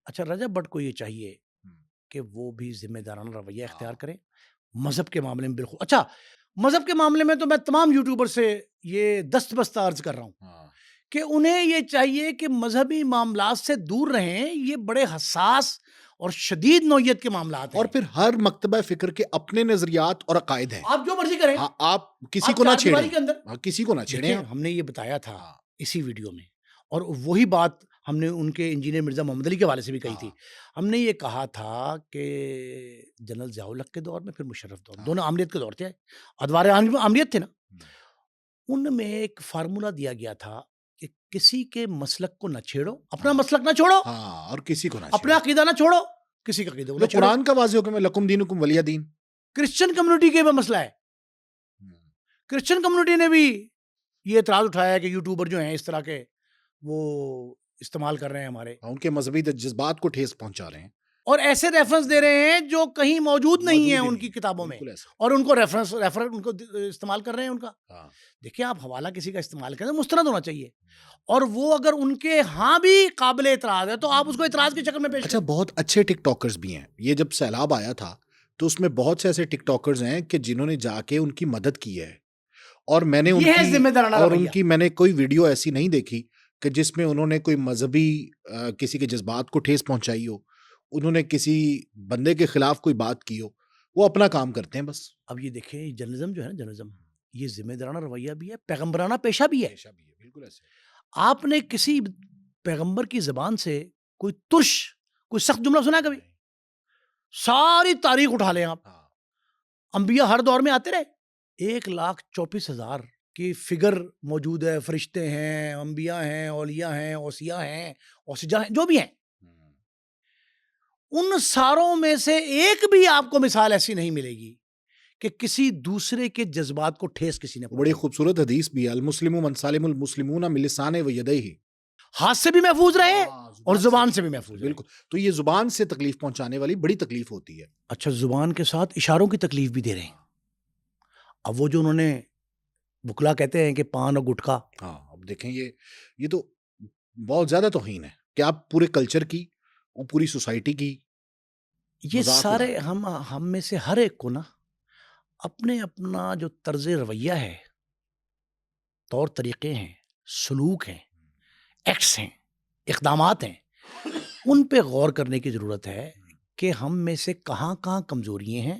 اچھا رجب بٹ کو یہ چاہیے کہ وہ بھی ذمہ دارانہ رویہ اختیار کریں مذہب کے معاملے میں. بالکل. اچھا مذہب کے معاملے میں تو میں تمام یوٹیوبر سے یہ دستبستہ عرض کر رہا ہوں کہ انہیں یہ چاہیے کہ مذہبی معاملات سے دور رہیں. یہ بڑے حساس اور شدید نوعیت کے معاملات ہیں. اور پھر ہر مکتبہ فکر کے اپنے نظریات اور عقائد ہیں. آپ جو مرضی کریں, آپ کسی آپ کو نہ چار دیواری چھیڑیں, کے اندر کسی کو نہ چھیڑیں. دیکھیں, ہم نے یہ بتایا تھا اسی ویڈیو میں, اور وہی بات ہم نے ان کے انجینئر مرزا محمد علی کے حوالے سے بھی کہی تھی. ہم نے یہ کہا تھا کہ جنرل ضیاء الحق کے دور میں, پھر مشرف دور, دونوں عامریت کے دور تھے, ادوار عامریت تھے نا, ان میں ایک فارمولا دیا گیا تھا کہ کسی کے مسلک کو نہ چھیڑو, اپنا مسلک نہ چھوڑو, اور کسی کو نہ اپنا عقیدہ نہ چھوڑو, کسی کا عقیدہ نہ چھوڑو. قرآن کا واضح حکم ہے لکم دینکم ولی دین. کرسچن کمیونٹی کے بھی مسئلہ ہے. کرسچن کمیونٹی نے بھی یہ اعتراض اٹھایا ہے کہ یوٹیوبر جو ہیں اس طرح کے وہ استعمال کر رہے ہیں ہمارے, ان کے مذہبی جذبات کو ٹھیس پہنچا رہے ہیں, اور ایسے ریفرنس دے رہے ہیں جو کہیں موجود نہیں ہیں ان کی کتابوں میں, اور ان کو ریفرنس ان کو استعمال کر رہے ہیں ان کا. دیکھیں, آپ حوالہ کسی کا استعمال کریں مستند ہونا چاہیے, اور وہ اگر ان کے ہاں بھی قابل اعتراض ہے تو آپ اس کو اعتراض کی شکل میں پیش کریں. اچھا, بہت اچھے ٹک ٹاکرز بھی ہیں. یہ جب سیلاب آیا تھا تو اس میں بہت سے ایسے ٹک ٹاکرز ہیں کہ جنہوں نے جا کے ان کی مدد کی ہے, اور میں نے ان کی میں نے کوئی ویڈیو ایسی نہیں دیکھی کہ جس میں انہوں نے کوئی مذہبی کسی کے جذبات کو ٹھیس پہنچائی ہو, انہوں نے کسی بندے کے خلاف کوئی بات کی ہو. وہ اپنا کام کرتے ہیں بس. اب یہ دیکھیں, جرنلزم جو ہے نا, جرنلزم یہ ذمہ دارانہ رویہ بھی ہے, پیغمبرانہ پیشہ بھی ہے. بالکل ایسے. آپ نے کسی پیغمبر کی زبان سے کوئی ترش, کوئی سخت جملہ سنا کبھی؟ ساری تاریخ اٹھا لیں آپ, انبیاء ہر دور میں آتے رہے, 1,34,000 کی فگر موجود ہے, فرشتے ہیں, انبیاء ہیں, اولیاء ہیں, اوصیاء ہیں, اوسجا ہیں, جو بھی ہیں. ان ساروں میں سے ایک بھی آپ کو مثال ایسی نہیں ملے گی کہ کسی دوسرے کے جذبات کو ٹھیس کسی نے. بڑی خوبصورت حدیث بھی ہے, المسلم من سالم المسلمون من لسانہ و یدیہ. ہاتھ سے بھی محفوظ رہے اور زبان سے بھی محفوظ. بالکل. تو یہ زبان سے تکلیف پہنچانے والی بڑی تکلیف ہوتی ہے. اچھا, زبان کے ساتھ اشاروں کی تکلیف بھی دے رہے ہیں. اب وہ جو انہوں نے بکلا کہتے ہیں کہ پان اور گٹکا, اب دیکھیں یہ تو بہت زیادہ توہین ہے کہ آپ پورے کلچر کی اور پوری سوسائٹی کی یہ سارے ہم میں سے ہر ایک کو نا اپنے اپنا جو طرز رویہ ہے, طور طریقے ہیں, سلوک ہیں, ایکٹس ہیں, اقدامات ہیں, ان پہ غور کرنے کی ضرورت ہے کہ ہم میں سے کہاں کہاں کمزوریاں ہیں,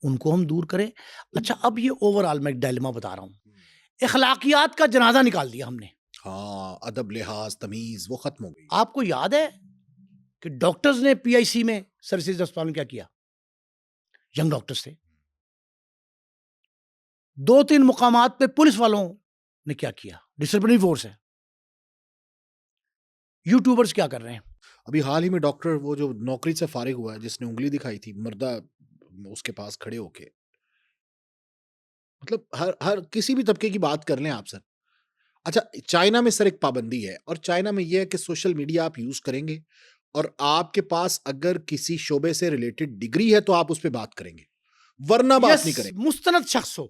ان کو ہم دور کریں. اچھا, اب یہ اوورآل میں ایک ڈائلما بتا رہا ہوں. اخلاقیات کا جنازہ نکال دیا ہم نے, ادب, لحاظ, تمیز وہ ختم ہو گئی. آپ کو یاد ہے کہ ڈاکٹرز نے پی آئی سی میں سرسز اسپتال میں کیا کیا؟ ینگ ڈاکٹرز تھے, 2-3 مقامات پہ پولیس والوں نے کیا کیا, ڈسپلنری فورس ہے. یوٹیوبرز کیا کر رہے ہیں؟ ابھی حال ہی میں ڈاکٹر وہ جو نوکری سے فارغ ہوا ہے جس نے انگلی دکھائی تھی مردہ اس کے پاس کھڑے ہو کے, مطلب ہر کسی بھی طبقے کی بات کر لیں آپ سر. اچھا, چائنا میں سر ایک پابندی ہے, اور چائنا میں یہ ہے کہ سوشل میڈیا آپ یوز کریں گے اور آپ کے پاس اگر کسی شعبے سے ریلیٹڈ ڈگری ہے تو آپ اس پہ بات کریں گے, ورنہ بات نہیں کریں گے. مستند شخص ہو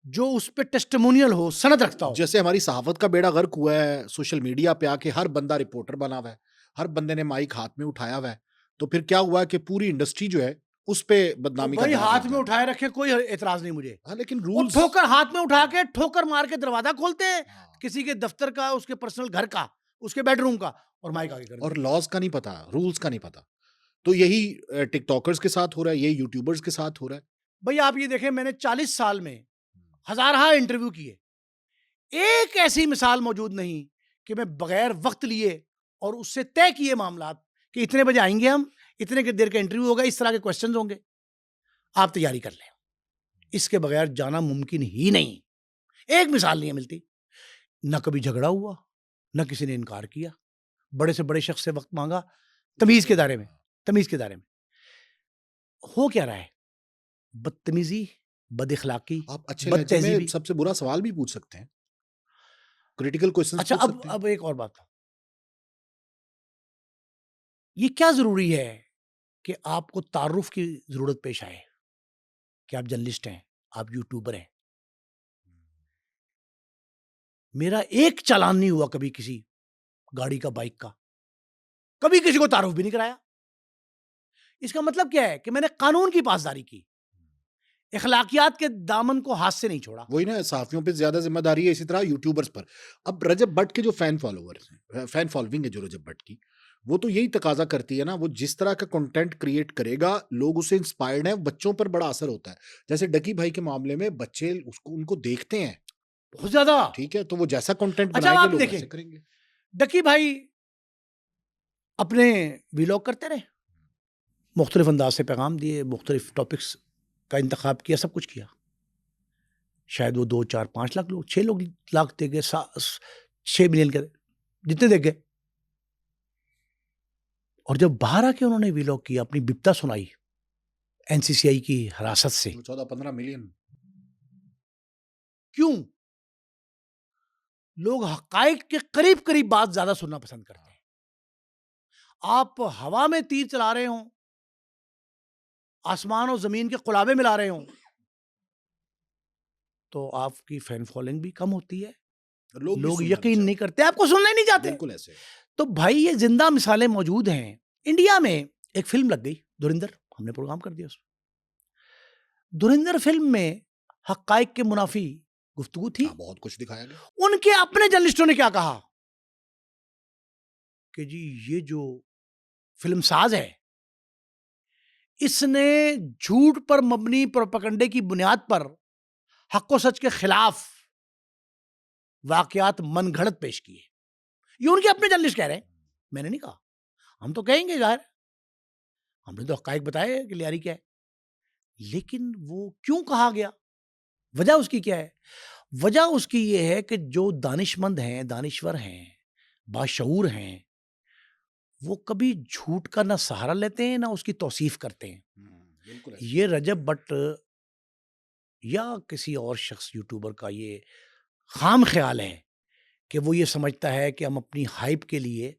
جو اس پہ ٹیسٹیمونیل ہو, سند رکھتا ہو. جیسے ہماری صحافت کا بیڑا غرق ہوا ہے سوشل میڈیا پہ آ کے, ہر بندہ رپورٹر بنا ہوا ہے, ہر بندے نے مائک ہاتھ میں اٹھایا ہوا ہے, تو پھر کیا ہوا کہ پوری انڈسٹری جو ہے اس پہ بدنامی کا ہاتھ میں اٹھائے رکھے, کوئی اعتراض نہیں مجھے, لیکن رولز ٹھوکر ہاتھ میں اٹھا کے ٹھوکر مار کے دروازہ کھولتے ہیں کسی کے دفتر کا, اس کے پرسنل گھر کا, اس کے بیڈ روم کا, اور مائک آگے کر, اور لاز کا نہیں پتا, رولز کا نہیں پتا. تو یہی ٹک ٹاکرز کے ساتھ ہو رہا ہے, یہی یوٹیوبرز کے ساتھ ہو رہا ہے. بھئی آپ یہ دیکھیں, میں نے 40 سال میں ہزارہ انٹرویو کیے, ایک ایسی مثال موجود نہیں کہ میں بغیر وقت لیے اور اس سے طے کیے معاملات کہ اتنے بجے آئیں گے ہم, اتنے دیر کا انٹرویو ہوگا, اس طرح کے کوسچنز ہوں گے, آپ تیاری کر لیں. اس کے بغیر جانا ممکن ہی نہیں. ایک مثال نہیں ملتی. نہ کبھی جھگڑا ہوا, نہ کسی نے انکار کیا, بڑے سے بڑے شخص سے وقت مانگا, تمیز کے دائرے میں. ہو کیا رہا ہے؟ بدتمیزی, بد اخلاقی. آپ اچھے لہجے میں سب سے برا سوال بھی پوچھ سکتے ہیں, کریٹیکل کوسچنز اچھا, پوچھ سکتے ہیں. اب ایک اور بات, یہ کیا ضروری ہے کہ آپ کو تعارف کی ضرورت پیش آئے کہ آپ جرنلسٹ ہیں, آپ یوٹیوبر ہیں؟ میرا ایک چالان نہیں ہوا کبھی کسی گاڑی کا, بائک کا, کبھی کسی کو تعارف بھی نہیں کرایا. اس کا مطلب کیا ہے کہ میں نے قانون کی پاسداری کی, اخلاقیات کے دامن کو ہاتھ سے نہیں چھوڑا. وہی نا, صحافیوں پہ زیادہ ذمہ داری ہے, اسی طرح یوٹیوبرز پر. اب رجب بٹ کے جو فین فالوورز ہیں, فین فالوئنگ ہے جو رجب بٹ کی, وہ تو یہی تقاضا کرتی ہے نا, وہ جس طرح کا کنٹینٹ کریٹ کرے گا لوگ اسے انسپائرڈ ہیں, بچوں پر بڑا اثر ہوتا ہے. جیسے ڈکی بھائی کے معاملے میں بچے ان کو دیکھتے ہیں بہت زیادہ, ٹھیک ہے, تو وہ جیسا کنٹینٹ اچھا بنائیں آپ گے لوگ دیکھیں, ویسے کریں گے. ڈکی بھائی اپنے ویلاگ کرتے رہے, مختلف انداز سے پیغام دیے, مختلف ٹاپکس کا انتخاب کیا, سب کچھ کیا. شاید وہ 2 4 5 لاکھ لوگ, 6 لاکھ دے گئے, 6 ملین کے جتنے دے گئے. اور جب باہر آ کے انہوں نے ویلاگ کیا, اپنی بپتا سنائی NCCI کی حراست سے, 14-15 ملین. کیوں؟ لوگ حقائق کے قریب قریب بات زیادہ سننا پسند کرتے ہیں. آپ ہوا میں تیر چلا رہے ہوں, آسمان اور زمین کے قلابے ملا رہے ہوں, تو آپ کی فین فالوئنگ بھی کم ہوتی ہے, لوگ یقین نہیں کرتے, آپ کو سننا ہی نہیں چاہتے. بالکل ایسے. تو بھائی یہ زندہ مثالیں موجود ہیں. انڈیا میں ایک فلم لگ گئی دھرندر, ہم نے پروگرام کر دیا اس میں. دھرندر فلم میں حقائق کے منافی گفتگو تھی, بہت کچھ دکھایا گیا. ان کے اپنے جرنلسٹوں نے کیا کہا کہ جی یہ جو فلم ساز ہے اس نے جھوٹ پر مبنی پروپیگنڈے کی بنیاد پر حق و سچ کے خلاف واقعات من گھڑت پیش کیے. یہ ان کے اپنے جرنلسٹ کہہ رہے ہیں, میں نے نہیں کہا. ہم تو کہیں گے ظاہر, ہم نے تو حقائق بتائے کہ لیاری کیا ہے, لیکن وہ کیوں کہا گیا, وجہ اس کی کیا ہے؟ وجہ اس کی یہ ہے کہ جو دانشمند ہیں, دانشور ہیں, باشعور ہیں, وہ کبھی جھوٹ کا نہ سہارا لیتے ہیں نہ اس کی توصیف کرتے ہیں. یہ رجب بٹ یا کسی اور شخص یوٹیوبر کا یہ خام خیال ہے کہ وہ یہ سمجھتا ہے کہ ہم اپنی ہائپ کے لیے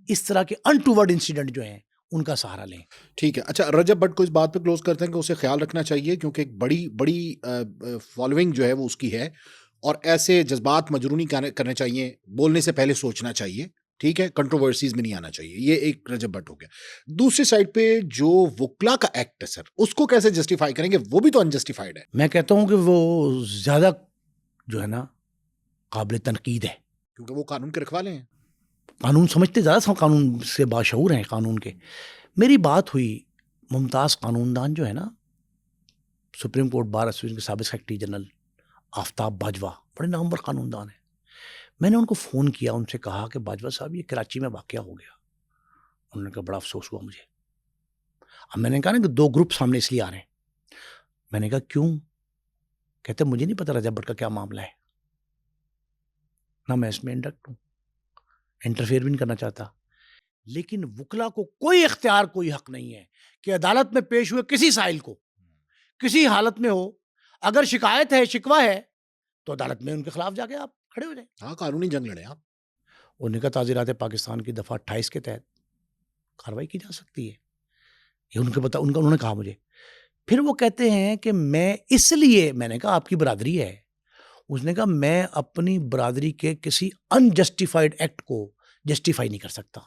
اس طرح کے انٹوورڈ انسیڈنٹ جو ہیں ان کا سہارا لیں. ٹھیک ہے. اچھا, رجب بٹ کو اس بات پہ کلوز کرتے ہیں کہ اسے خیال رکھنا چاہیے کیونکہ ایک بڑی فالوئنگ جو ہے وہ اس کی ہے, اور ایسے جذبات مجرونی کرنے چاہیے, بولنے سے پہلے سوچنا چاہیے, ٹھیک ہے, کنٹروورسیز میں نہیں آنا چاہیے. یہ ایک رجب بٹ ہو گیا. دوسری سائڈ پہ جو وکلا کا ایکٹ ہے سر, اس کو کیسے جسٹیفائی کریں گے؟ وہ بھی تو انجسٹیفائڈ ہے. میں کہتا ہوں کہ وہ زیادہ جو ہے نا قابل تنقید ہے, کیونکہ وہ قانون کے رکھوالے ہیں, قانون سمجھتے, زیادہ قانون سے باشعور ہیں قانون کے. میری بات ہوئی ممتاز قانون دان جو ہے نا, سپریم کورٹ بار ایسوسیشن کے سابق سیکرٹری جنرل آفتاب باجوہ, بڑے نامور قانون دان ہیں. میں نے ان کو فون کیا, ان سے کہا کہ باجوہ صاحب یہ کراچی میں واقعہ ہو گیا. انہوں نے کہا بڑا افسوس ہوا مجھے. اب میں نے کہا نا کہ 2 گروپ سامنے اس لیے آ رہے ہیں. میں نے کہا کیوں؟ کہتے مجھے نہیں پتا رجب بٹ کا کیا معاملہ ہے, نہ میں اس میں انڈکٹ ہوں, انٹرفیئر بھی نہیں کرنا چاہتا. لیکن وکلا کو کوئی اختیار, کوئی حق نہیں ہے کہ عدالت میں پیش ہوئے کسی سائل کو کسی حالت میں ہو, اگر شکایت ہے, شکوہ ہے, تو عدالت میں ان کے خلاف جا کے آپ کھڑے ہو جائیں. ہاں, قانونی جنگ لڑیں آپ. انہوں نے کہا تعزیرات پاکستان کی دفعہ 28 کے تحت کارروائی کی جا سکتی ہے, یہ انہوں نے کہا مجھے. پھر وہ کہتے ہیں کہ میں اس لیے, میں نے کہا آپ کی برادری ہے. اس نے کہا میں اپنی برادری کے کسی انجسٹیفائڈ ایکٹ کو جسٹیفائی نہیں کر سکتا.